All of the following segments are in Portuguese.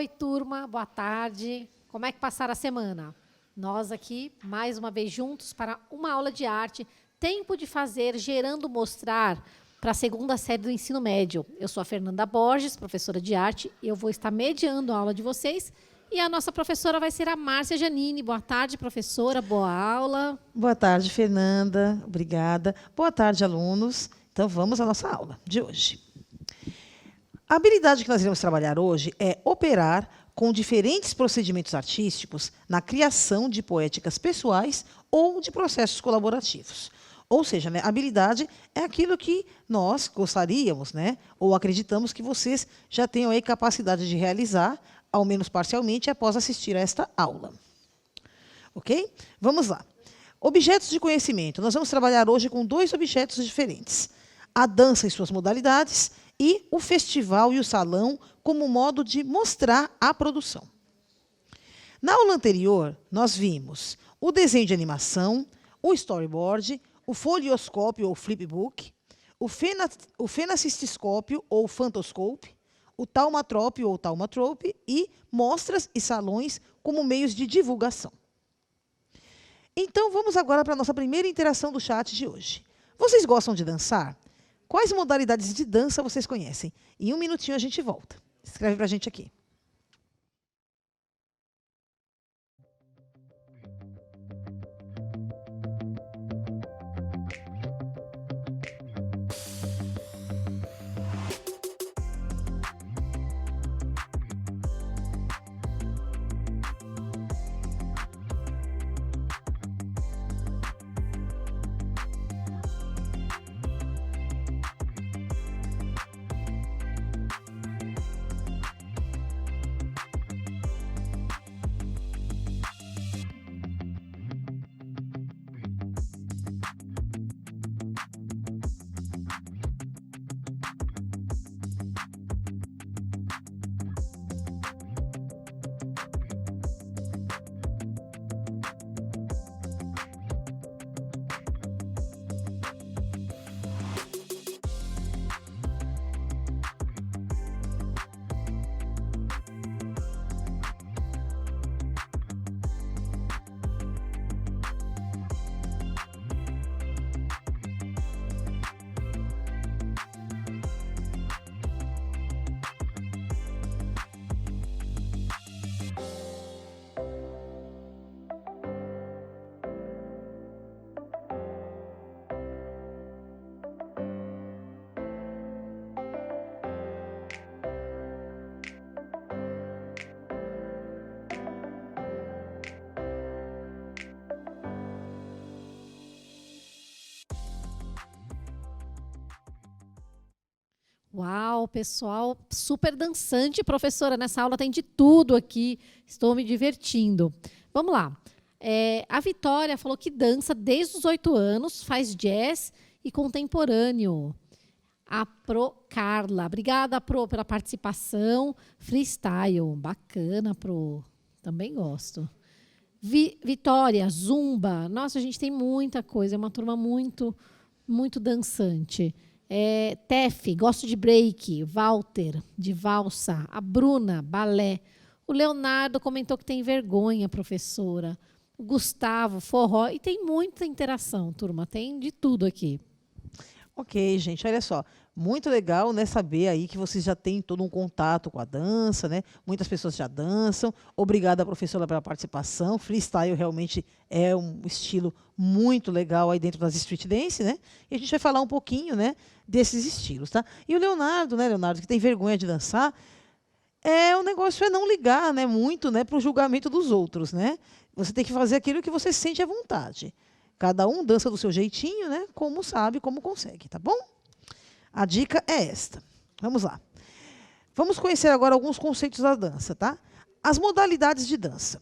Oi, turma, boa tarde. Como é que passaram a semana? Nós aqui, mais uma vez juntos, para uma aula de arte, Tempo de Fazer, Gerando Mostrar, para a segunda série do ensino médio. Eu sou a Fernanda Borges, professora de arte, e eu vou estar mediando a aula de vocês. E a nossa professora vai ser a Márcia Janine. Boa tarde, professora, boa aula. Boa tarde, Fernanda. Obrigada. Boa tarde, alunos. Então, vamos à nossa aula de hoje. A habilidade que nós iremos trabalhar hoje é operar com diferentes procedimentos artísticos na criação de poéticas pessoais ou de processos colaborativos. Ou seja, a habilidade é aquilo que nós gostaríamos, ou acreditamos que vocês já tenham aí capacidade de realizar, ao menos parcialmente, após assistir a esta aula. Ok? Vamos lá. Objetos de conhecimento. Nós vamos trabalhar hoje com 2 objetos diferentes. A dança e suas modalidades e o festival e o salão como modo de mostrar a produção. Na aula anterior, nós vimos o desenho de animação, o storyboard, o folioscópio ou flipbook, o fenacistiscópio ou fantoscope, o taumatrope ou taumatrope e mostras e salões como meios de divulgação. Então, vamos agora para a nossa primeira interação do chat de hoje. Vocês gostam de dançar? Quais modalidades de dança vocês conhecem? Em 1 minutinho a gente volta. Escreve para a gente aqui. Uau, pessoal, super dançante, professora. Nessa aula tem de tudo aqui. Estou me divertindo. Vamos lá. A Vitória falou que dança desde os 8 anos, faz jazz e contemporâneo. A Pro Carla. Obrigada, Pro, pela participação. Freestyle. Bacana, Pro. Também gosto. Vitória, Zumba. Nossa, a gente tem muita coisa. É uma turma muito, muito dançante. Tef, gosto de break. Walter, de valsa. A Bruna, balé. O Leonardo comentou que tem vergonha, professora. O Gustavo, forró. E tem muita interação, turma. Tem de tudo aqui. Ok, gente, olha só. Muito legal, saber aí que vocês já têm todo um contato com a dança, Muitas pessoas já dançam. Obrigada, professora, pela participação. Freestyle realmente é um estilo muito legal aí dentro das street dance, E a gente vai falar um pouquinho, desses estilos, tá? E o Leonardo, Leonardo, que tem vergonha de dançar, o negócio é não ligar, muito, para o julgamento dos outros, Você tem que fazer aquilo que você sente à vontade. Cada um dança do seu jeitinho, como sabe, como consegue, tá bom? A dica é esta. Vamos lá. Vamos conhecer agora alguns conceitos da dança, tá? As modalidades de dança.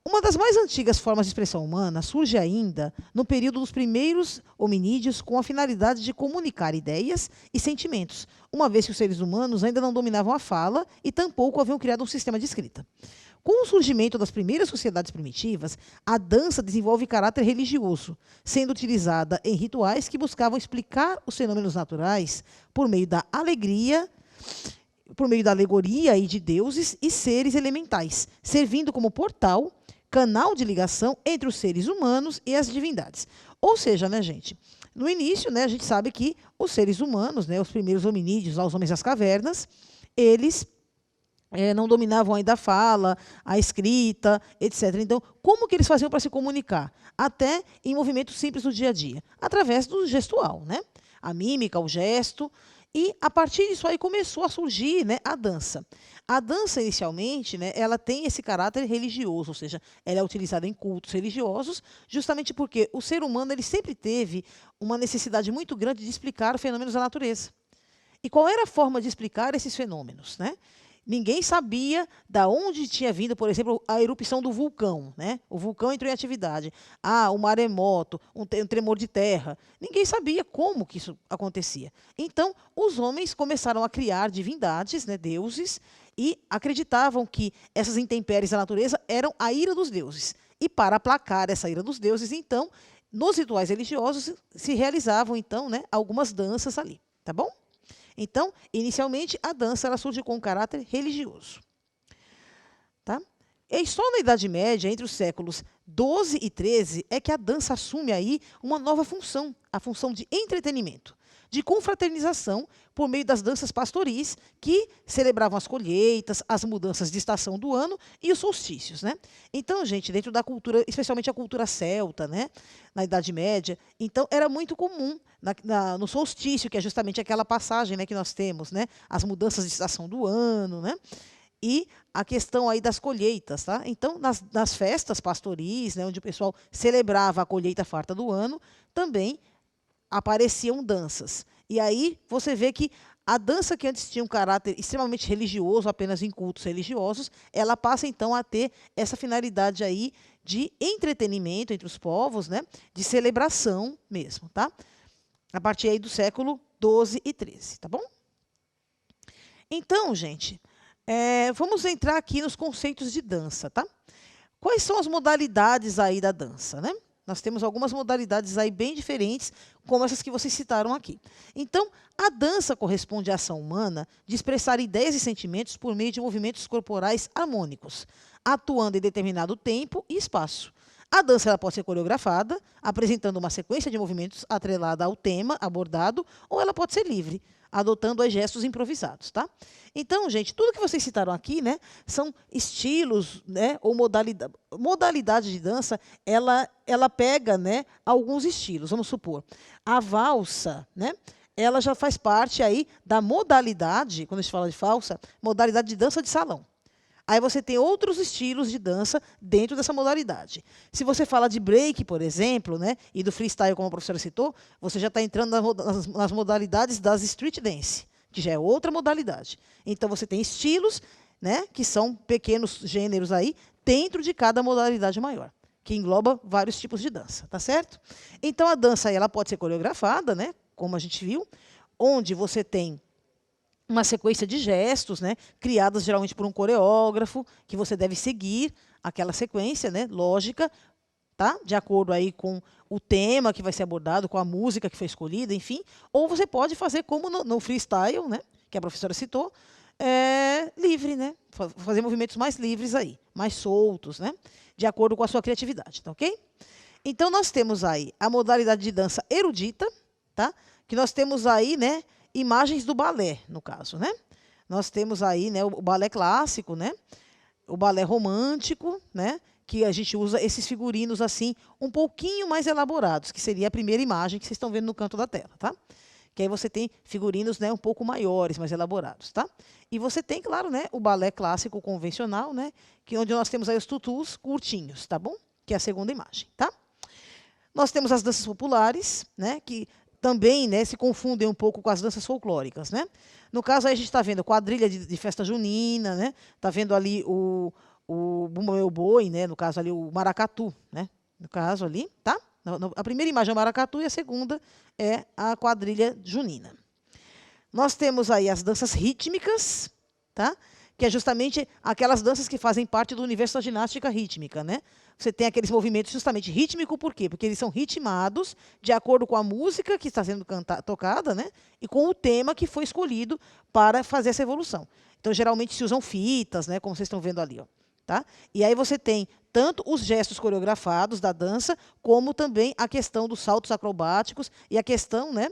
Uma das mais antigas formas de expressão humana surge ainda no período dos primeiros hominídeos com a finalidade de comunicar ideias e sentimentos, uma vez que os seres humanos ainda não dominavam a fala e tampouco haviam criado um sistema de escrita. Com o surgimento das primeiras sociedades primitivas, a dança desenvolve caráter religioso, sendo utilizada em rituais que buscavam explicar os fenômenos naturais por meio da alegria, por meio da alegoria aí de deuses e seres elementais, servindo como portal, canal de ligação entre os seres humanos e as divindades. Ou seja, né, gente, no início, né, a gente sabe que os seres humanos, né, os primeiros hominídeos, os homens das cavernas, eles não dominavam ainda a fala, a escrita, etc. Então, como que eles faziam para se comunicar? Até em movimentos simples do dia a dia, através do gestual, né? A mímica, o gesto. E, a partir disso aí, começou a surgir, né, a dança. A dança, inicialmente, né, ela tem esse caráter religioso, ou seja, ela é utilizada em cultos religiosos, justamente porque o ser humano ele sempre teve uma necessidade muito grande de explicar fenômenos da natureza. E qual era a forma de explicar esses fenômenos, né? Ninguém sabia da onde tinha vindo, por exemplo, a erupção do vulcão, né? O vulcão entrou em atividade. O maremoto, um tremor de terra. Ninguém sabia como que isso acontecia. Então, os homens começaram a criar divindades, né, deuses, e acreditavam que essas intempéries da natureza eram a ira dos deuses. E para aplacar essa ira dos deuses, então, nos rituais religiosos se realizavam, então, né, algumas danças ali, tá bom? Então, inicialmente, a dança ela surge com um caráter religioso. Tá? E só na Idade Média, entre os séculos XII e XIII, é que a dança assume aí uma nova função, a função de entretenimento, de confraternização, por meio das danças pastoris, que celebravam as colheitas, as mudanças de estação do ano e os solstícios. Né? Então, gente, dentro da cultura, especialmente a cultura celta, né, na Idade Média, então era muito comum, no solstício, que é justamente aquela passagem, né, que nós temos, né, as mudanças de estação do ano, né, e a questão aí das colheitas. Tá? Então, nas festas pastoris, né, onde o pessoal celebrava a colheita farta do ano, também apareciam danças. E aí você vê que a dança que antes tinha um caráter extremamente religioso, apenas em cultos religiosos, ela passa então a ter essa finalidade aí de entretenimento entre os povos, né? De celebração mesmo, tá? A partir aí do século XII e XIII, tá bom? Então, gente, vamos entrar aqui nos conceitos de dança, tá? Quais são as modalidades aí da dança, né? Nós temos algumas modalidades aí bem diferentes, como essas que vocês citaram aqui. Então, a dança corresponde à ação humana de expressar ideias e sentimentos por meio de movimentos corporais harmônicos, atuando em determinado tempo e espaço. A dança ela pode ser coreografada, apresentando uma sequência de movimentos atrelada ao tema abordado, ou ela pode ser livre, adotando os gestos improvisados, tá? Então, gente, tudo que vocês citaram aqui, né, são estilos, né, ou modalidade de dança, ela pega, né, alguns estilos. Vamos supor, a valsa, né, ela já faz parte aí da modalidade, quando a gente fala de valsa, modalidade de dança de salão. Aí você tem outros estilos de dança dentro dessa modalidade. Se você fala de break, por exemplo, né, e do freestyle, como a professora citou, você já está entrando nas modalidades das street dance, que já é outra modalidade. Então, você tem estilos, né, que são pequenos gêneros aí, dentro de cada modalidade maior, que engloba vários tipos de dança, tá certo? Então, a dança aí, ela pode ser coreografada, né, como a gente viu, onde você tem uma sequência de gestos, né, criadas geralmente por um coreógrafo, que você deve seguir aquela sequência, né, lógica, tá? De acordo aí com o tema que vai ser abordado, com a música que foi escolhida, enfim. Ou você pode fazer como no freestyle, né, que a professora citou, livre, né? Fazer movimentos mais livres aí, mais soltos, né? De acordo com a sua criatividade, tá ok? Então, nós temos aí a modalidade de dança erudita, tá? Que nós temos aí, né, imagens do balé, no caso, né? Nós temos aí, né, o balé clássico, né? O balé romântico, né? Que a gente usa esses figurinos assim um pouquinho mais elaborados, que seria a primeira imagem que vocês estão vendo no canto da tela, tá? Que aí você tem figurinos, né, um pouco maiores, mais elaborados, tá? E você tem, claro, né, o balé clássico convencional, né, que onde nós temos aí os tutus curtinhos, tá bom? Que é a segunda imagem, tá? Nós temos as danças populares, né, que também, né, se confundem um pouco com as danças folclóricas, né? No caso aí a gente está vendo quadrilha de festa junina, né? Está vendo ali o Bumba Meu Boi, né? No caso ali o maracatu, né? No caso ali, tá? A primeira imagem é o maracatu e a segunda é a quadrilha junina. Nós temos aí as danças rítmicas, tá? que é justamente aquelas danças que fazem parte do universo da ginástica rítmica, né? Você tem aqueles movimentos justamente rítmicos, por quê? Porque eles são ritmados de acordo com a música que está sendo tocada, né? E com o tema que foi escolhido para fazer essa evolução. Então, geralmente se usam fitas, né? Como vocês estão vendo ali, ó, tá? E aí você tem tanto os gestos coreografados da dança, como também a questão dos saltos acrobáticos e a questão, né,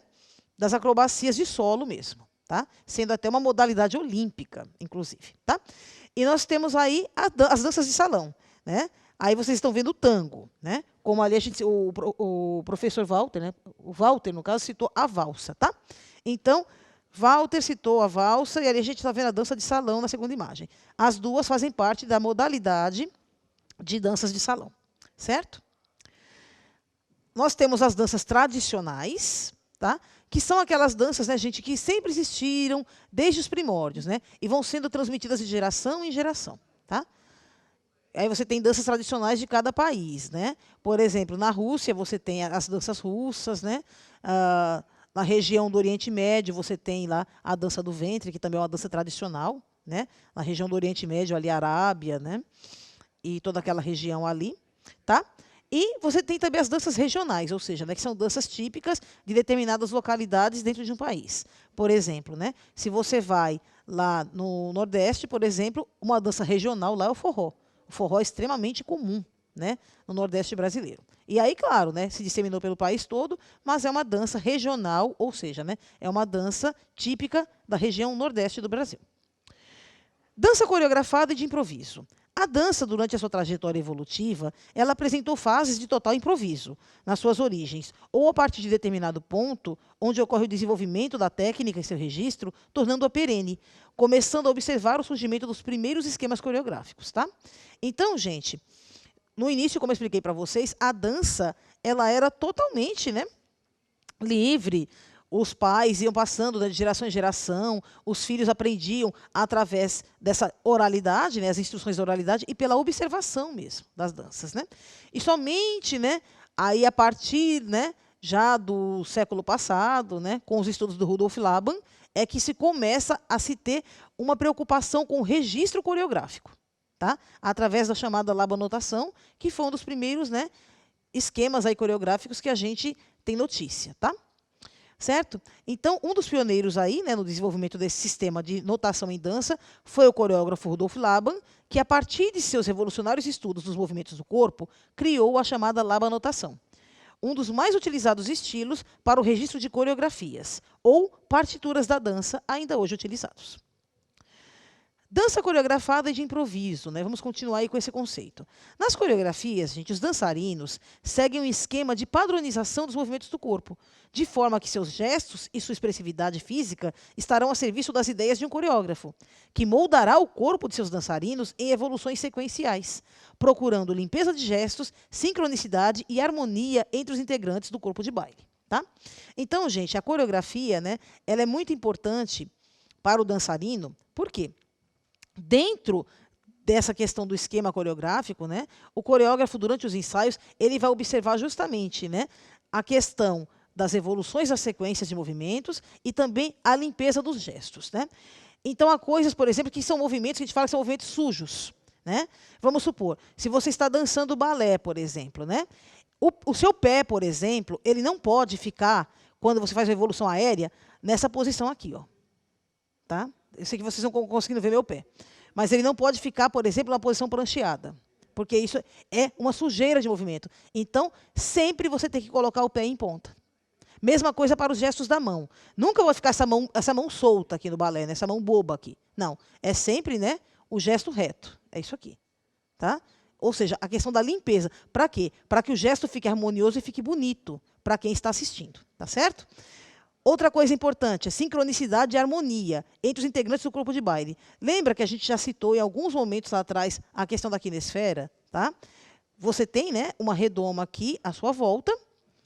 das acrobacias de solo mesmo, tá? Sendo até uma modalidade olímpica, inclusive, tá? E nós temos aí as danças de salão, né? Aí vocês estão vendo o tango, né? Como ali o professor Walter, né? O Walter, no caso, citou a valsa, tá? Então, Walter citou a valsa e ali a gente está vendo a dança de salão na segunda imagem. As duas fazem parte da modalidade de danças de salão, certo? Nós temos as danças tradicionais, tá? Que são aquelas danças, né, gente, que sempre existiram desde os primórdios, né? E vão sendo transmitidas de geração em geração, tá? Aí você tem danças tradicionais de cada país, né? Por exemplo, na Rússia você tem as danças russas, né? Na região do Oriente Médio você tem lá a dança do ventre, que também é uma dança tradicional, né? Na região do Oriente Médio, ali Arábia, né? E toda aquela região ali, tá? E você tem também as danças regionais, ou seja, né, que são danças típicas de determinadas localidades dentro de um país. Por exemplo, né, se você vai lá no Nordeste, por exemplo, uma dança regional lá é o forró. O forró é extremamente comum, né, no Nordeste brasileiro. E aí, claro, né, se disseminou pelo país todo, mas é uma dança regional, ou seja, né, é uma dança típica da região Nordeste do Brasil. Dança coreografada e de improviso. A dança, durante a sua trajetória evolutiva, ela apresentou fases de total improviso nas suas origens, ou a partir de determinado ponto, onde ocorre o desenvolvimento da técnica em seu registro, tornando-a perene, começando a observar o surgimento dos primeiros esquemas coreográficos, tá? Então, gente, no início, como eu expliquei para vocês, a dança ela era totalmente, né, livre. Os pais iam passando, né, de geração em geração, os filhos aprendiam através dessa oralidade, né, as instruções da oralidade, e pela observação mesmo das danças, né? E somente, né, aí a partir, né, já do século passado, né, com os estudos do Rudolf Laban, é que se começa a se ter uma preocupação com o registro coreográfico, tá? Através da chamada Labanotação, que foi um dos primeiros, né, esquemas aí coreográficos que a gente tem notícia, tá? Certo? Então, um dos pioneiros aí, né, no desenvolvimento desse sistema de notação em dança foi o coreógrafo Rudolf Laban, que, a partir de seus revolucionários estudos dos movimentos do corpo, criou a chamada labanotação, um dos mais utilizados estilos para o registro de coreografias, ou partituras da dança, ainda hoje utilizados. Dança coreografada e de improviso, né? Vamos continuar aí com esse conceito. Nas coreografias, gente, os dançarinos seguem um esquema de padronização dos movimentos do corpo, de forma que seus gestos e sua expressividade física estarão a serviço das ideias de um coreógrafo, que moldará o corpo de seus dançarinos em evoluções sequenciais, procurando limpeza de gestos, sincronicidade e harmonia entre os integrantes do corpo de baile, tá? Então, gente, a coreografia, né, ela é muito importante para o dançarino. Por quê? Dentro dessa questão do esquema coreográfico, né, o coreógrafo, durante os ensaios, ele vai observar justamente, né, a questão das evoluções das sequências de movimentos e também a limpeza dos gestos, né? Então, há coisas, por exemplo, que são movimentos que a gente fala que são movimentos sujos, né? Vamos supor, se você está dançando balé, por exemplo, né, o seu pé, por exemplo, ele não pode ficar, quando você faz a evolução aérea, nessa posição aqui, ó, tá? Eu sei que vocês não estão conseguindo ver meu pé. Mas ele não pode ficar, por exemplo, na posição prancheada, porque isso é uma sujeira de movimento. Então, sempre você tem que colocar o pé em ponta. Mesma coisa para os gestos da mão. Nunca vou ficar essa mão solta aqui no balé, né? Essa mão boba aqui. Não, é sempre, né, o gesto reto. É isso aqui, tá? Ou seja, a questão da limpeza. Para quê? Para que o gesto fique harmonioso e fique bonito para quem está assistindo, tá certo? Outra coisa importante é sincronicidade e harmonia entre os integrantes do corpo de baile. Lembra que a gente já citou em alguns momentos lá atrás a questão da quinesfera, tá? Você tem, né, uma redoma aqui à sua volta,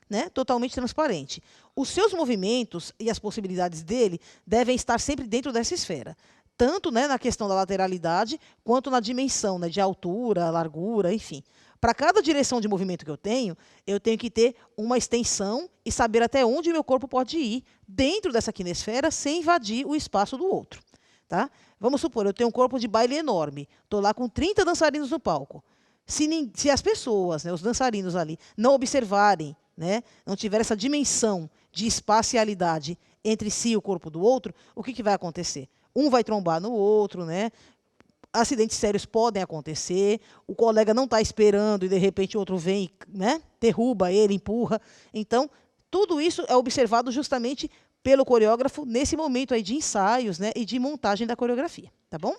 né, totalmente transparente. Os seus movimentos e as possibilidades dele devem estar sempre dentro dessa esfera, tanto, né, na questão da lateralidade quanto na dimensão, né, de altura, largura, enfim. Para cada direção de movimento que eu tenho que ter uma extensão e saber até onde o meu corpo pode ir dentro dessa quinesfera sem invadir o espaço do outro, Tá? Vamos supor, eu tenho um corpo de baile enorme, estou lá com 30 dançarinos no palco. Se as pessoas, né, os dançarinos ali, não observarem, né, não tiver essa dimensão de espacialidade entre si e o corpo do outro, o que vai acontecer? Um vai trombar no outro, né? Acidentes sérios podem acontecer, o colega não está esperando e, de repente, o outro vem, né, derruba ele, empurra. Então, tudo isso é observado justamente pelo coreógrafo nesse momento aí de ensaios, né, e de montagem da coreografia, tá bom?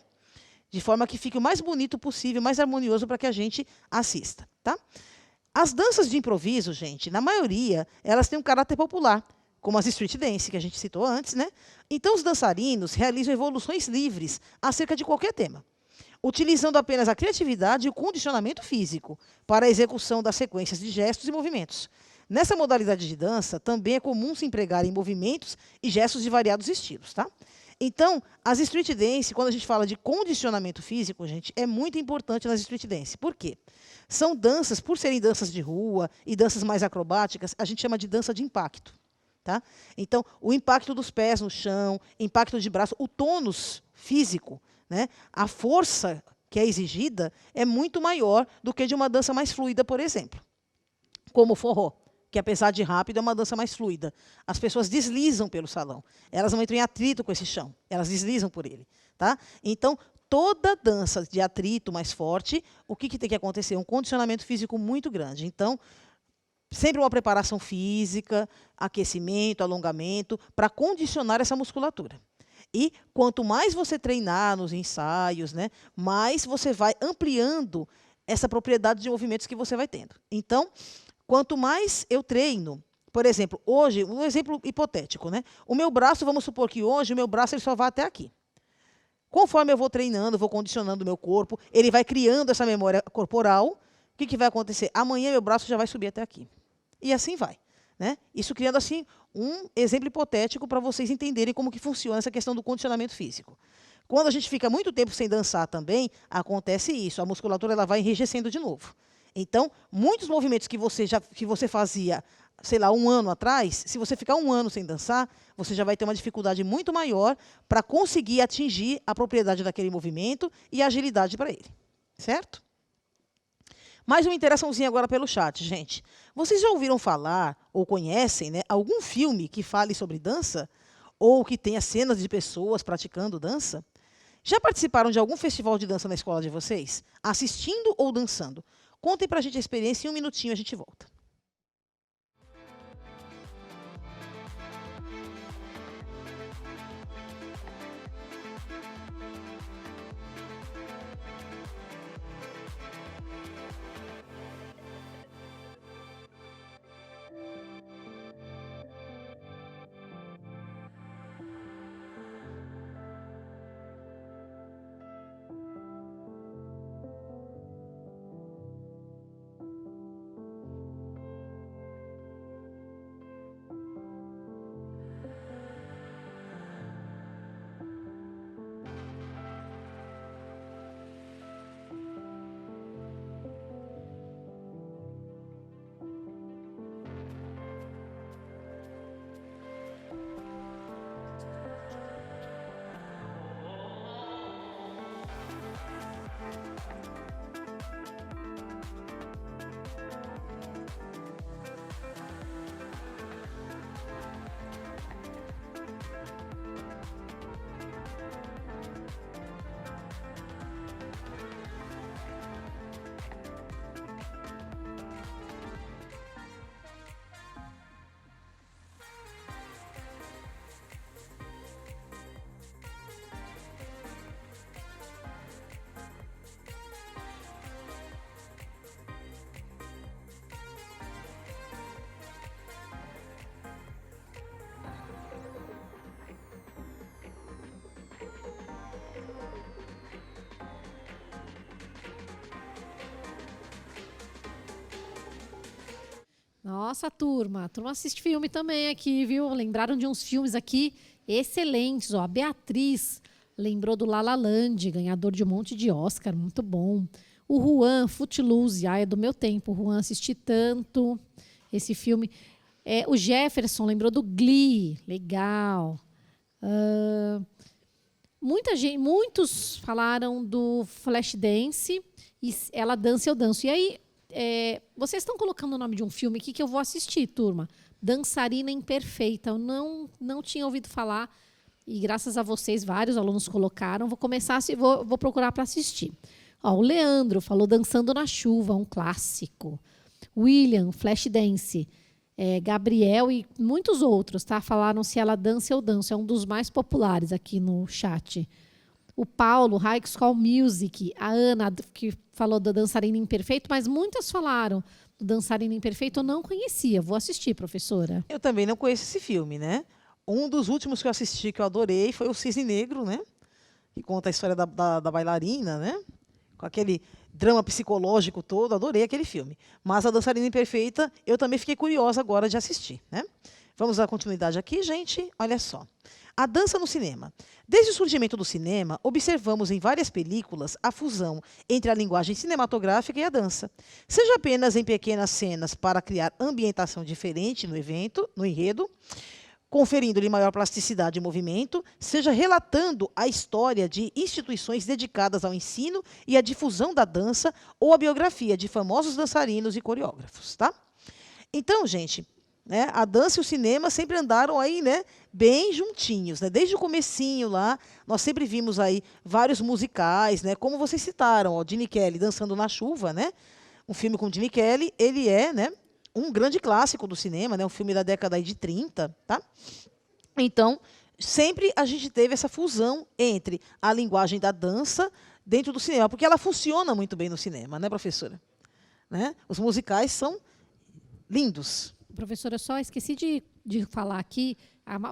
De forma que fique o mais bonito possível, mais harmonioso para que a gente assista, tá? As danças de improviso, gente, na maioria, elas têm um caráter popular, como as street dance, que a gente citou antes, né? Então, os dançarinos realizam evoluções livres acerca de qualquer tema, utilizando apenas a criatividade e o condicionamento físico para a execução das sequências de gestos e movimentos. Nessa modalidade de dança, também é comum se empregarem movimentos e gestos de variados estilos, tá? Então, as street dance, quando a gente fala de condicionamento físico, gente, é muito importante nas street dance. Por quê? São danças, por serem danças de rua e danças mais acrobáticas, a gente chama de dança de impacto, tá? Então, o impacto dos pés no chão, impacto de braço, o tônus físico, né? A força que é exigida é muito maior do que de uma dança mais fluida, por exemplo, como o forró, que apesar de rápido é uma dança mais fluida. As pessoas deslizam pelo salão, elas não entram em atrito com esse chão, elas deslizam por ele, tá? Então, toda dança de atrito mais forte, o que tem que acontecer? Um condicionamento físico muito grande. Então, sempre uma preparação física, aquecimento, alongamento, para condicionar essa musculatura. E quanto mais você treinar nos ensaios, né, mais você vai ampliando essa propriedade de movimentos que você vai tendo. Então, quanto mais eu treino, por exemplo, hoje, um exemplo hipotético, né? O meu braço, vamos supor que hoje o meu braço ele só vai até aqui. Conforme eu vou treinando, vou condicionando o meu corpo, ele vai criando essa memória corporal. O que vai acontecer? Amanhã meu braço já vai subir até aqui. E assim vai, né? Isso criando assim um exemplo hipotético para vocês entenderem como que funciona essa questão do condicionamento físico. Quando a gente fica muito tempo sem dançar também, acontece isso, a musculatura ela vai enrijecendo de novo. Então, muitos movimentos que você fazia, sei lá, um ano atrás, se você ficar um ano sem dançar, você já vai ter uma dificuldade muito maior para conseguir atingir a propriedade daquele movimento e a agilidade para ele, certo? Mais uma interaçãozinha agora pelo chat, gente. Vocês já ouviram falar, ou conhecem, né, algum filme que fale sobre dança? Ou que tenha cenas de pessoas praticando dança? Já participaram de algum festival de dança na escola de vocês? Assistindo ou dançando? Contem para a gente a experiência, em um minutinho a gente volta. Nossa, turma. A turma assiste filme também aqui, viu? Lembraram de uns filmes aqui excelentes. Ó, a Beatriz lembrou do La La Land, ganhador de um monte de Oscar, muito bom. O Juan, Footloose, é do meu tempo. O Juan, assisti tanto esse filme. O Jefferson lembrou do Glee, legal. Muitos falaram do Flashdance e Ela Dança, Eu Danço. E aí, vocês estão colocando o nome de um filme aqui que eu vou assistir, turma. Dançarina Imperfeita. Eu não tinha ouvido falar e graças a vocês, vários alunos colocaram. Vou começar, vou procurar para assistir. Ó, o Leandro falou Dançando na Chuva, um clássico. William, Flashdance. Gabriel e muitos outros, tá? Falaram Se Ela Dança, Eu Danço. É um dos mais populares aqui no chat. O Paulo, High School Music. A Ana, que falou do Dançarina Imperfeito, mas muitas falaram do Dançarina Imperfeito. Eu não conhecia. Vou assistir, professora. Eu também não conheço esse filme, né? Um dos últimos que eu assisti, que eu adorei, foi o Cisne Negro, né? Que conta a história da bailarina, né? Com aquele drama psicológico todo, adorei aquele filme. Mas a Dançarina Imperfeita, eu também fiquei curiosa agora de assistir, né? Vamos dar continuidade aqui, gente? Olha só. A dança no cinema. Desde o surgimento do cinema, observamos em várias películas a fusão entre a linguagem cinematográfica e a dança. Seja apenas em pequenas cenas para criar ambientação diferente no enredo, conferindo-lhe maior plasticidade e movimento, seja relatando a história de instituições dedicadas ao ensino e à difusão da dança ou a biografia de famosos dançarinos e coreógrafos, tá? Então, gente, né, a dança e o cinema sempre andaram aí, né, bem juntinhos, né? Desde o comecinho lá, nós sempre vimos aí vários musicais, né, como vocês citaram, ó, Gene Kelly Dançando na Chuva, né? Um filme com Gene Kelly, ele é, né, um grande clássico do cinema, né? Um filme da década aí de 30, tá? Então, sempre a gente teve essa fusão entre a linguagem da dança dentro do cinema, porque ela funciona muito bem no cinema, né, professora? Né? Os musicais são lindos. Professora, eu só esqueci de falar aqui,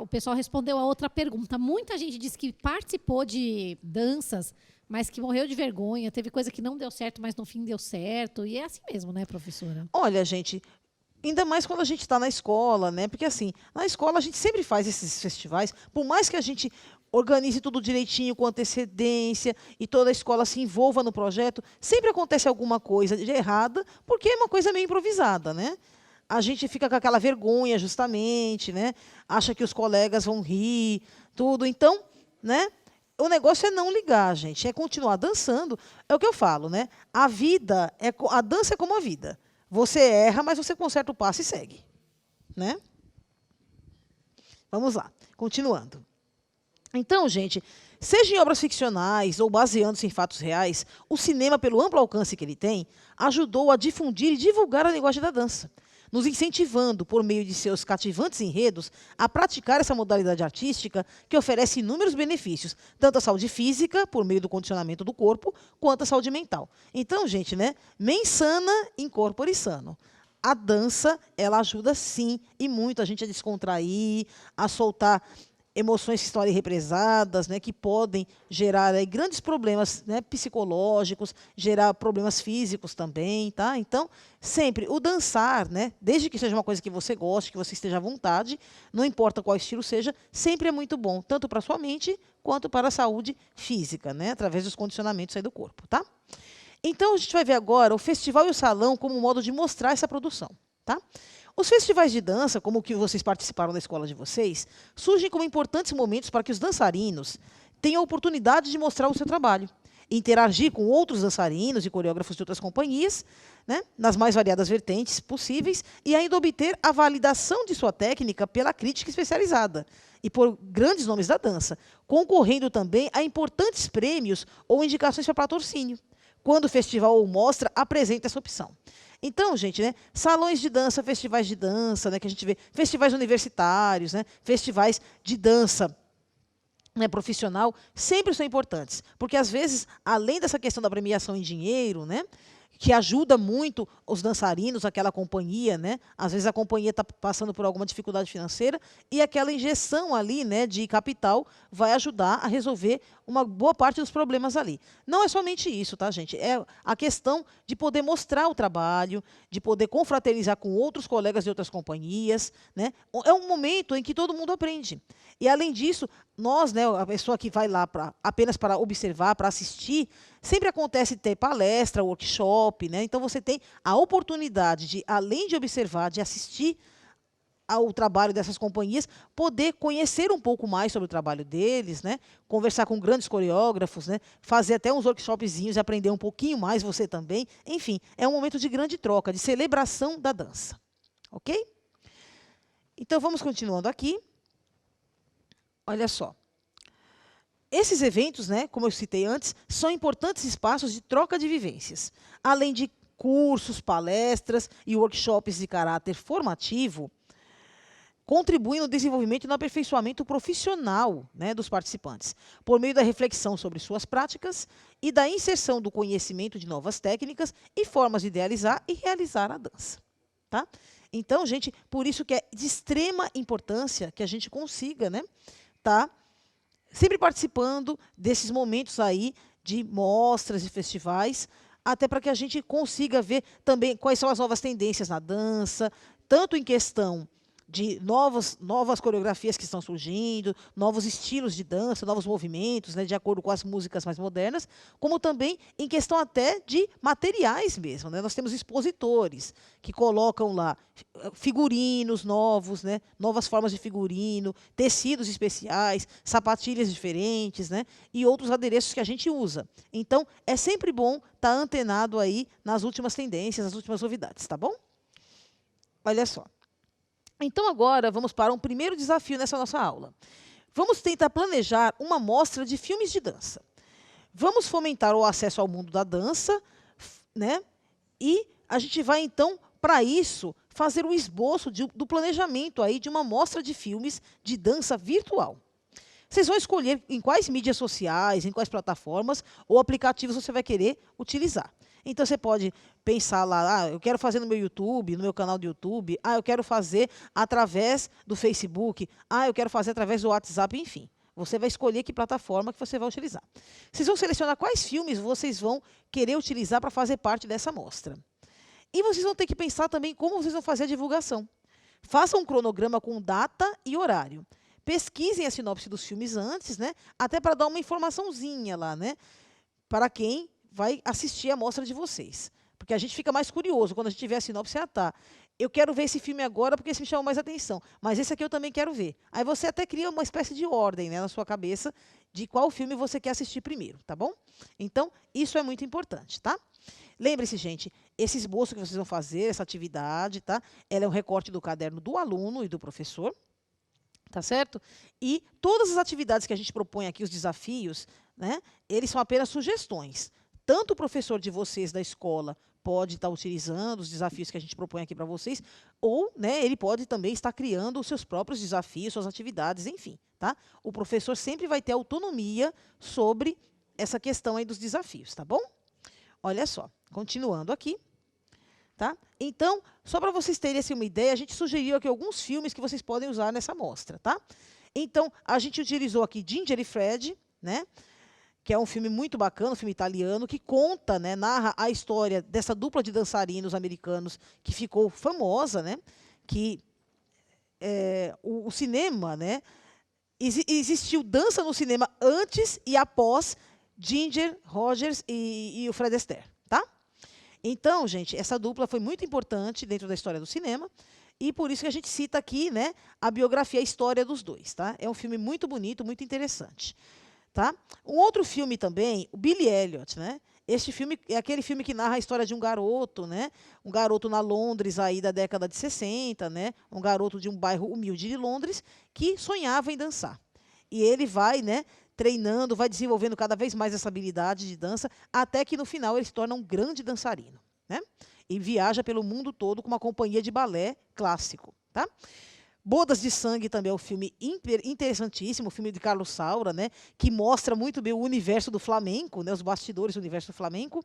o pessoal respondeu a outra pergunta. Muita gente disse que participou de danças, mas que morreu de vergonha, teve coisa que não deu certo, mas no fim deu certo. E é assim mesmo, né, professora? Olha, gente, ainda mais quando a gente está na escola, né? Porque assim, na escola a gente sempre faz esses festivais, por mais que a gente organize tudo direitinho, com antecedência, e toda a escola se envolva no projeto, sempre acontece alguma coisa de errada, porque é uma coisa meio improvisada, né? A gente fica com aquela vergonha, justamente, né? Acha que os colegas vão rir, tudo. Então, né? O negócio é não ligar, gente, é continuar dançando. É o que eu falo, né? A dança é como a vida. Você erra, mas você conserta o passo e segue, né? Vamos lá, continuando. Então, gente, seja em obras ficcionais ou baseando-se em fatos reais, o cinema, pelo amplo alcance que ele tem, ajudou a difundir e divulgar a linguagem da dança, nos incentivando, por meio de seus cativantes enredos, a praticar essa modalidade artística que oferece inúmeros benefícios, tanto à saúde física, por meio do condicionamento do corpo, quanto à saúde mental. Então, gente, né, mens sana in corpore sano. A dança, ela ajuda sim, e muito, a gente a descontrair, a soltar emoções que estão ali represadas, né, que podem gerar aí grandes problemas, né, psicológicos, gerar problemas físicos também, tá? Então, sempre o dançar, né, desde que seja uma coisa que você goste, que você esteja à vontade, não importa qual estilo seja, sempre é muito bom, tanto para a sua mente quanto para a saúde física, né, através dos condicionamentos aí do corpo, tá? Então, a gente vai ver agora o festival e o salão como um modo de mostrar essa produção, tá? Os festivais de dança, como o que vocês participaram da escola de vocês, surgem como importantes momentos para que os dançarinos tenham a oportunidade de mostrar o seu trabalho, interagir com outros dançarinos e coreógrafos de outras companhias, né, nas mais variadas vertentes possíveis, e ainda obter a validação de sua técnica pela crítica especializada e por grandes nomes da dança, concorrendo também a importantes prêmios ou indicações para patrocínio, quando o festival ou mostra apresenta essa opção. Então, gente, né, salões de dança, festivais de dança, né, que a gente vê, festivais universitários, né, festivais de dança, né, profissional, sempre são importantes. Porque, às vezes, além dessa questão da premiação em dinheiro, né, que ajuda muito os dançarinos, aquela companhia, né? Às vezes a companhia está passando por alguma dificuldade financeira e aquela injeção ali, né, de capital vai ajudar a resolver uma boa parte dos problemas ali. Não é somente isso, tá, gente? É a questão de poder mostrar o trabalho, de poder confraternizar com outros colegas de outras companhias, né? É um momento em que todo mundo aprende. E, além disso, nós, né, a pessoa que vai lá apenas para observar, para assistir, sempre acontece ter palestra, workshop, né? Então você tem a oportunidade de, além de observar, de assistir ao trabalho dessas companhias, poder conhecer um pouco mais sobre o trabalho deles, né? Conversar com grandes coreógrafos, né? Fazer até uns workshopzinhos e aprender um pouquinho mais, você também. Enfim, é um momento de grande troca, de celebração da dança. Ok? Então, vamos continuando aqui. Olha só. Esses eventos, né, como eu citei antes, são importantes espaços de troca de vivências. Além de cursos, palestras e workshops de caráter formativo, contribuem no desenvolvimento e no aperfeiçoamento profissional, né, dos participantes, por meio da reflexão sobre suas práticas e da inserção do conhecimento de novas técnicas e formas de idealizar e realizar a dança. Tá? Então, gente, por isso que é de extrema importância que a gente consiga, né, tá sempre participando desses momentos aí de mostras e festivais, até para que a gente consiga ver também quais são as novas tendências na dança, tanto em questão de novas coreografias que estão surgindo, novos estilos de dança, novos movimentos, né, de acordo com as músicas mais modernas, como também em questão até de materiais mesmo, né? Nós temos expositores que colocam lá figurinos novos, né, novas formas de figurino, tecidos especiais, sapatilhas diferentes, né, e outros adereços que a gente usa. Então, é sempre bom estar antenado aí nas últimas tendências, nas últimas novidades, tá bom? Olha só. Então, agora, vamos para um primeiro desafio nessa nossa aula. Vamos tentar planejar uma mostra de filmes de dança. Vamos fomentar o acesso ao mundo da dança, né? E a gente vai, então, para isso, fazer um esboço do planejamento aí de uma mostra de filmes de dança virtual. Vocês vão escolher em quais mídias sociais, em quais plataformas ou aplicativos você vai querer utilizar. Então, você pode pensar lá, eu quero fazer no meu YouTube, no meu canal do YouTube, eu quero fazer através do Facebook, eu quero fazer através do WhatsApp, enfim. Você vai escolher que plataforma que você vai utilizar. Vocês vão selecionar quais filmes vocês vão querer utilizar para fazer parte dessa mostra. E vocês vão ter que pensar também como vocês vão fazer a divulgação. Façam um cronograma com data e horário. Pesquisem a sinopse dos filmes antes, né? Até para dar uma informaçãozinha lá, né? Para quem vai assistir a mostra de vocês. Porque a gente fica mais curioso quando a gente vê a sinopse, eu quero ver esse filme agora porque esse me chama mais atenção, mas esse aqui eu também quero ver. Aí você até cria uma espécie de ordem, né, na sua cabeça de qual filme você quer assistir primeiro, tá bom? Então, isso é muito importante, tá? Lembre-se, gente, esse esboço que vocês vão fazer, essa atividade, tá? Ela é um recorte do caderno do aluno e do professor, tá certo? E todas as atividades que a gente propõe aqui, os desafios, né, eles são apenas sugestões. Tanto o professor de vocês da escola pode estar utilizando os desafios que a gente propõe aqui para vocês, ou, né, ele pode também estar criando os seus próprios desafios, suas atividades, enfim. Tá? O professor sempre vai ter autonomia sobre essa questão aí dos desafios, tá bom? Olha só, continuando aqui. Tá? Então, só para vocês terem assim, uma ideia, a gente sugeriu aqui alguns filmes que vocês podem usar nessa mostra. Tá? Então, a gente utilizou aqui Ginger e Fred, né? Que é um filme muito bacana, um filme italiano, que conta, né, narra a história dessa dupla de dançarinos americanos que ficou famosa, né, que o cinema, né, existiu dança no cinema antes e após Ginger Rogers e o Fred Astaire, tá? Então, gente, essa dupla foi muito importante dentro da história do cinema e por isso que a gente cita aqui, né, a biografia, a história dos dois, tá? É um filme muito bonito, muito interessante. Tá? Um outro filme também, o Billy Elliot, né? Este filme é aquele filme que narra a história de um garoto, né? Um garoto na Londres aí da década de 60, né? Um garoto de um bairro humilde de Londres que sonhava em dançar. E ele vai, né, treinando, vai desenvolvendo cada vez mais essa habilidade de dança, até que no final ele se torna um grande dançarino, né? E viaja pelo mundo todo com uma companhia de balé clássico, tá? Bodas de Sangue também é um filme interessantíssimo, o filme de Carlos Saura, né, que mostra muito bem o universo do flamenco, né, os bastidores do universo do flamenco.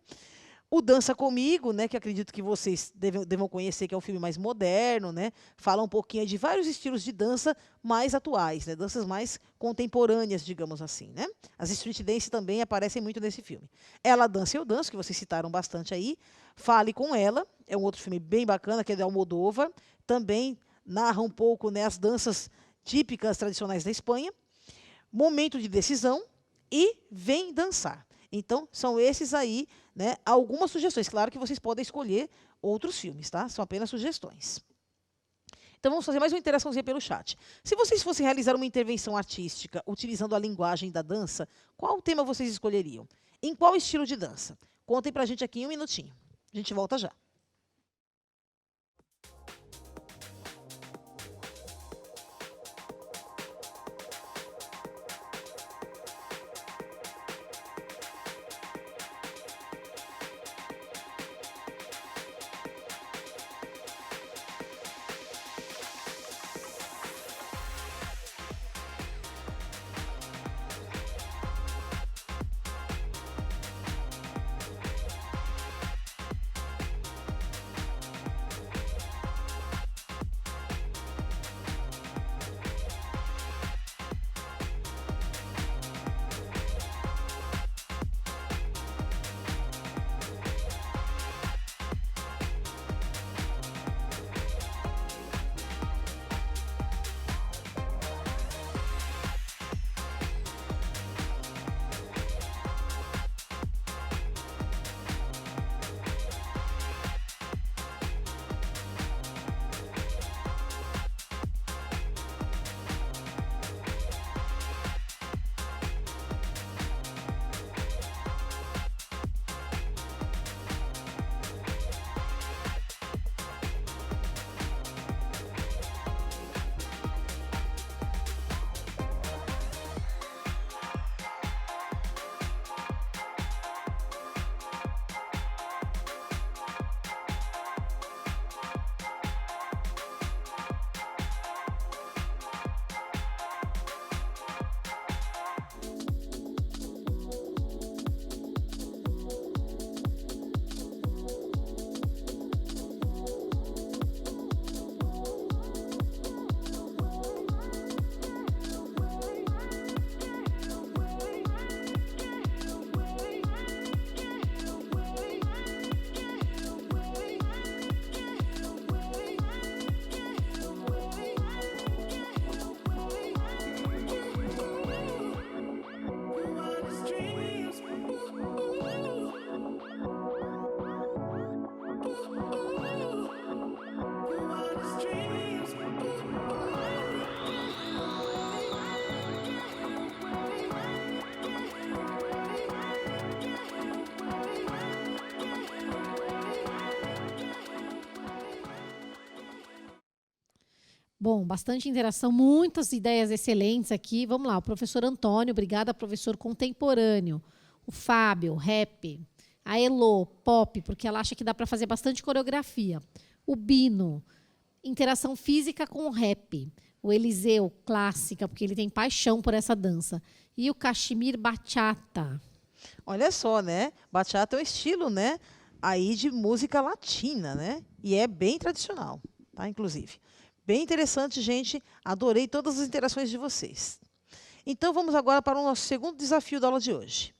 O Dança Comigo, né, que acredito que vocês devam conhecer, que é um filme mais moderno, né, fala um pouquinho de vários estilos de dança mais atuais, né, danças mais contemporâneas, digamos assim. Né? As street dance também aparecem muito nesse filme. Ela Dança, Eu Danço, que vocês citaram bastante aí. Fale com Ela, é um outro filme bem bacana, que é de Almodóvar, também narra um pouco, né, as danças típicas tradicionais da Espanha. Momento de Decisão e Vem Dançar. Então, são esses aí, né, algumas sugestões. Claro que vocês podem escolher outros filmes, tá? São apenas sugestões. Então, vamos fazer mais uma interaçãozinha pelo chat. Se vocês fossem realizar uma intervenção artística utilizando a linguagem da dança, qual tema vocês escolheriam? Em qual estilo de dança? Contem pra gente aqui em um minutinho. A gente volta já. Bom, bastante interação, muitas ideias excelentes aqui. Vamos lá, o professor Antônio, obrigada, professor contemporâneo. O Fábio, rap. A Elo, pop, porque ela acha que dá para fazer bastante coreografia. O Bino, interação física com o rap. O Eliseu, clássica, porque ele tem paixão por essa dança. E o Kashmir, bachata. Olha só, né? Bachata é um estilo, né? Aí de música latina, né? E é bem tradicional, tá? Inclusive. Bem interessante, gente. Adorei todas as interações de vocês. Então, vamos agora para o nosso segundo desafio da aula de hoje.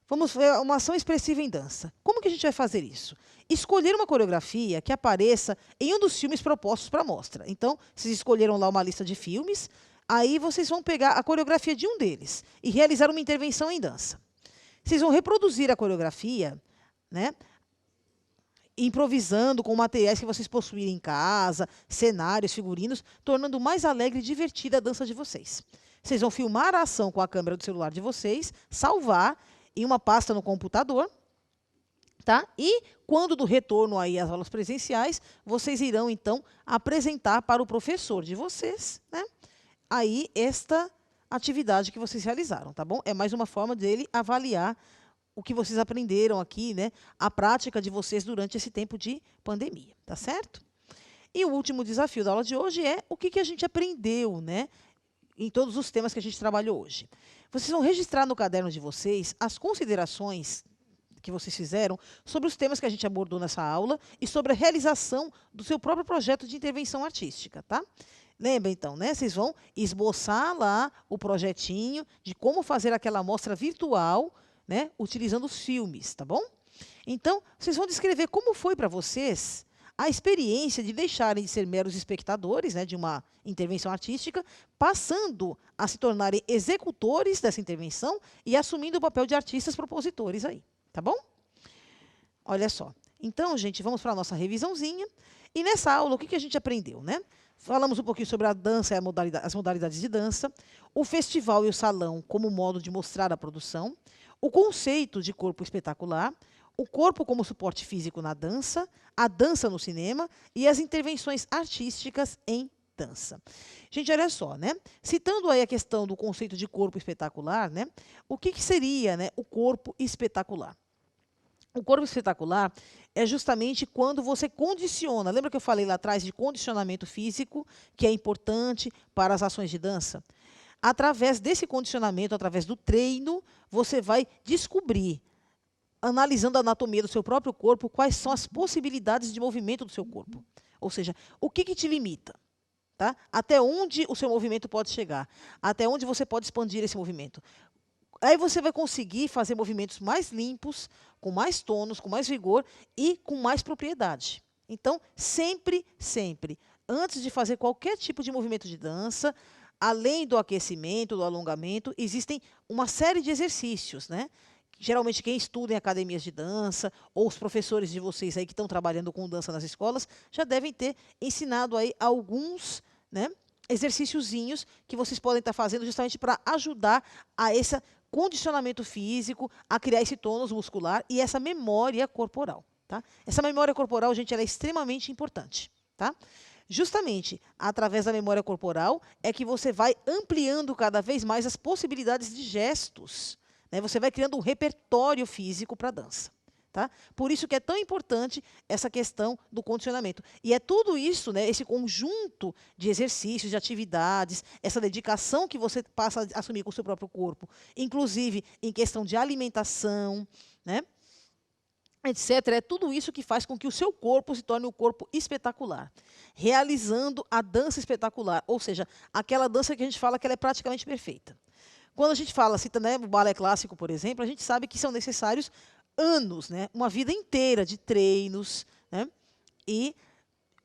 Vamos ver uma ação expressiva em dança. Como que a gente vai fazer isso? Escolher uma coreografia que apareça em um dos filmes propostos para a mostra. Então, vocês escolheram lá uma lista de filmes, aí vocês vão pegar a coreografia de um deles e realizar uma intervenção em dança. Vocês vão reproduzir a coreografia, né? Improvisando com materiais que vocês possuírem em casa, cenários, figurinos, tornando mais alegre e divertida a dança de vocês. Vocês vão filmar a ação com a câmera do celular de vocês, salvar em uma pasta no computador, tá? E quando do retorno aí às aulas presenciais, vocês irão então apresentar para o professor de vocês, né? Aí esta atividade que vocês realizaram, tá bom? É mais uma forma dele avaliar o que vocês aprenderam aqui, né? A prática de vocês durante esse tempo de pandemia, tá certo? E o último desafio da aula de hoje é o que a gente aprendeu, né? Em todos os temas que a gente trabalhou hoje. Vocês vão registrar no caderno de vocês as considerações que vocês fizeram sobre os temas que a gente abordou nessa aula e sobre a realização do seu próprio projeto de intervenção artística, tá? Lembra, então, né? Vocês vão esboçar lá o projetinho de como fazer aquela mostra virtual, né, utilizando os filmes, tá bom? Então, vocês vão descrever como foi para vocês a experiência de deixarem de ser meros espectadores, né, de uma intervenção artística, passando a se tornarem executores dessa intervenção e assumindo o papel de artistas propositores aí, tá bom? Olha só. Então, gente, vamos para a nossa revisãozinha. E nessa aula, o que a gente aprendeu, né? Falamos um pouquinho sobre a dança e as modalidades de dança, o festival e o salão como modo de mostrar a produção, o conceito de corpo espetacular, o corpo como suporte físico na dança, a dança no cinema e as intervenções artísticas em dança. Gente, olha só, né? Citando aí a questão do conceito de corpo espetacular, né? O que seria, né, o corpo espetacular? O corpo espetacular é justamente quando você condiciona. Lembra que eu falei lá atrás de condicionamento físico, que é importante para as ações de dança? Através desse condicionamento, através do treino, você vai descobrir, analisando a anatomia do seu próprio corpo, quais são as possibilidades de movimento do seu corpo. Ou seja, o que te limita? Tá? Até onde o seu movimento pode chegar? Até onde você pode expandir esse movimento? Aí você vai conseguir fazer movimentos mais limpos, com mais tônus, com mais vigor e com mais propriedade. Então, sempre, sempre, antes de fazer qualquer tipo de movimento de dança, além do aquecimento, do alongamento, existem uma série de exercícios, né? Geralmente, quem estuda em academias de dança, ou os professores de vocês aí que estão trabalhando com dança nas escolas, já devem ter ensinado aí alguns, né, exercíciozinhos que vocês podem estar fazendo justamente para ajudar a esse condicionamento físico, a criar esse tônus muscular e essa memória corporal. Tá? Essa memória corporal, gente, ela é extremamente importante. Tá? Justamente através da memória corporal é que você vai ampliando cada vez mais as possibilidades de gestos. Né? Você vai criando um repertório físico para a dança. Tá? Por isso que é tão importante essa questão do condicionamento. E é tudo isso, né, esse conjunto de exercícios, de atividades, essa dedicação que você passa a assumir com o seu próprio corpo, inclusive em questão de alimentação, né, etc. É tudo isso que faz com que o seu corpo se torne um corpo espetacular, realizando a dança espetacular, ou seja, aquela dança que a gente fala que ela é praticamente perfeita. Quando a gente fala, cita, né, o balé clássico, por exemplo, a gente sabe que são necessários anos, né, uma vida inteira de treinos, né, e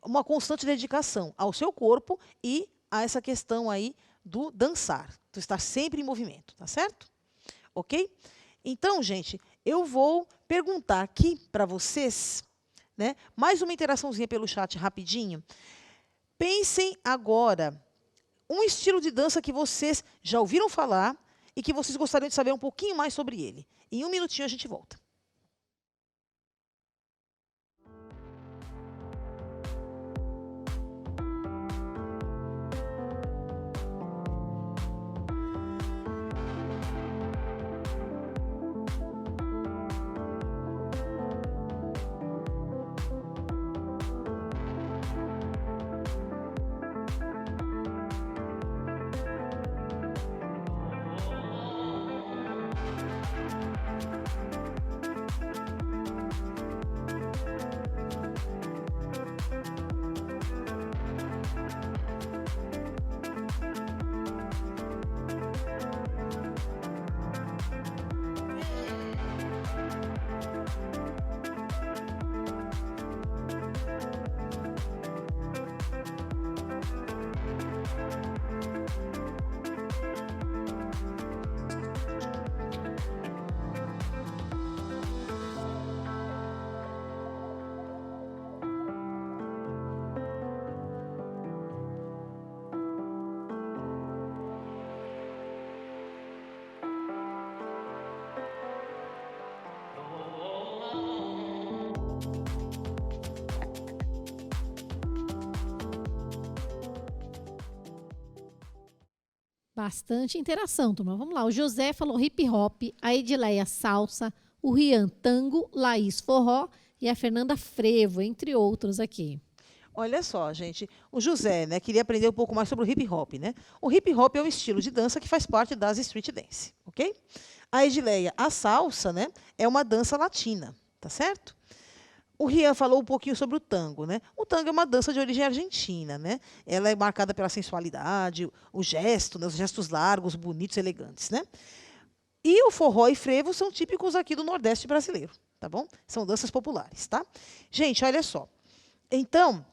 uma constante dedicação ao seu corpo e a essa questão aí do dançar, do estar sempre em movimento, tá certo? Ok? Então, gente, eu vou perguntar aqui para vocês, né, mais uma interaçãozinha pelo chat rapidinho. Pensem agora um estilo de dança que vocês já ouviram falar e que vocês gostariam de saber um pouquinho mais sobre ele. Em um minutinho a gente volta. Bastante interação, turma. Vamos lá. O José falou hip hop, a Edileia salsa, o Rian tango, Laís forró e a Fernanda frevo, entre outros aqui. Olha só, gente, o José, né, queria aprender um pouco mais sobre o hip hop, né? O hip hop é um estilo de dança que faz parte das street dance, ok? A Edileia, a salsa, né, é uma dança latina, tá certo? O Rian falou um pouquinho sobre o tango, né? O tango é uma dança de origem argentina, né? Ela é marcada pela sensualidade, o gesto, né, os gestos largos, bonitos, elegantes, né? E o forró e frevo são típicos aqui do Nordeste brasileiro, tá bom? São danças populares, tá? Gente, olha só. Então,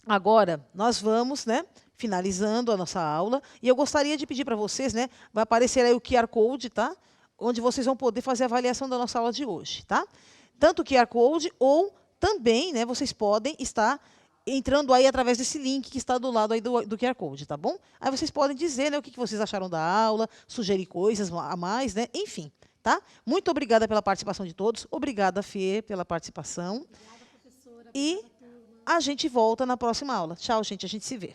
agora nós vamos, né, finalizando a nossa aula, e eu gostaria de pedir para vocês, né, vai aparecer aí o QR Code, tá? Onde vocês vão poder fazer a avaliação da nossa aula de hoje, tá? Tanto o QR Code ou também, né, vocês podem estar entrando aí através desse link que está do lado aí do QR Code, tá bom? Aí vocês podem dizer, né, o que vocês acharam da aula, sugerir coisas a mais, né? Enfim, tá? Muito obrigada pela participação de todos. Obrigada, Fê, pela participação. Obrigada, professora. E Obrigada, turma. a gente volta na próxima aula. Tchau, gente. A gente se vê.